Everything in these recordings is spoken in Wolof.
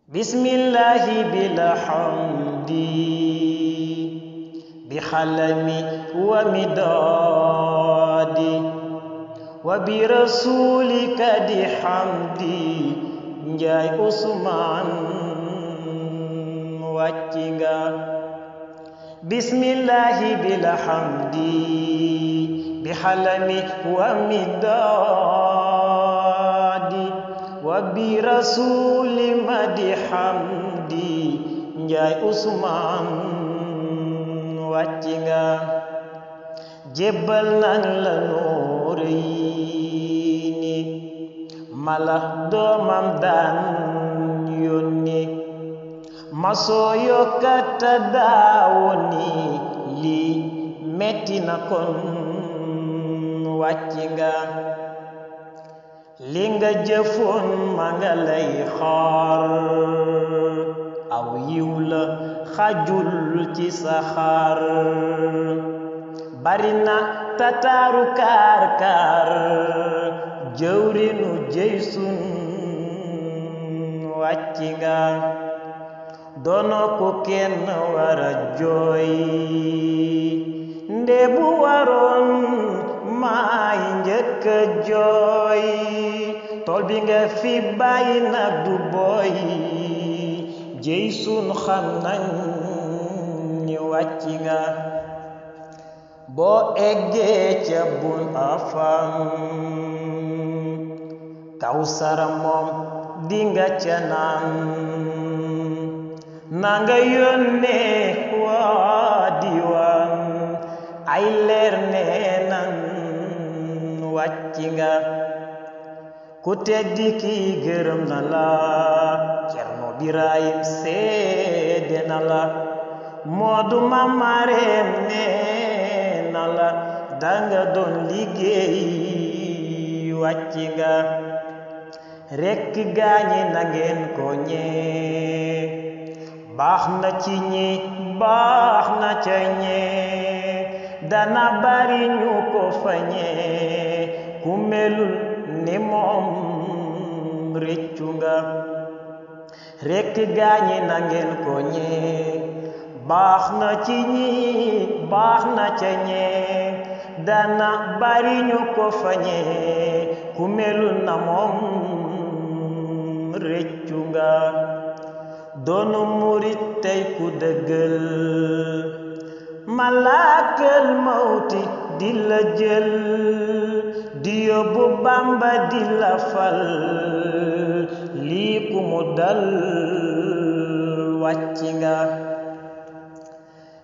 bismillahi bilhamdi bixalami wa midadi wa bi rasulika di hamdi njaay usmaan wàcci nga bismillahi bilhamdi bixalami wa midadi wa bi rasuli ma di hamdi njaay usmaan wàcci nga jébbal nañ la Nuurayni mala doomam daan yónni masoo yokkata daawoni lii metti na kon wàcci nga li nga jëfoon ma nga lay xaar aw yiw la xajul ci saxaar bari na tataaru kaar kaar jëwrinu jëy sun wàcci nga doono ko kenn wara jooy nde bu waroon maay njëkk a jooy tool bi nga fi bàyyi nag du booy jëy sun xam nañ ni wàcci nga boo eggee ca bun afam Kawsara moom dinga ca naan na nga yónnee waa diwaan ay leer nee nan wàcci nga ku teddi ki gërëm na la Cerno Birahim seede na la Moodu Mamareem nee na la danga doon liggéey wàcci nga rekk gaañi na ngeen ko ñee baax na ci ñi baax na ca ñee dana bari ñu ko fañee ku melul ni moom réccu nga rekk gaañi na ngeen ko ñee baax na ci ñi baax na ca ñee dana bari ñu ko fañee ku melul na moom réccu nga doonu murit tey ku dëggal malaakal mawti di la jël di yóbbu Bàmba di la fal lii ku mu dal wàcci nga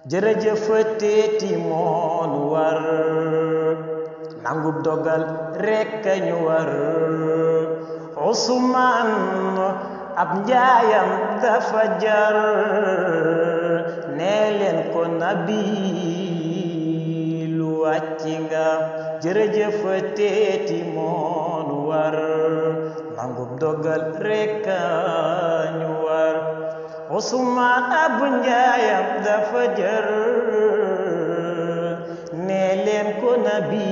jërëjëfateeti moonu war nangub dogal rekk ñu war Usmaan ab njaayam dafa jar nee leen ko nabi lu wàcci nga jërëjëfateeti moonu war nangub dogal rekk ñu war Usmaan ab njaayam dafa jar nee leen ko nabi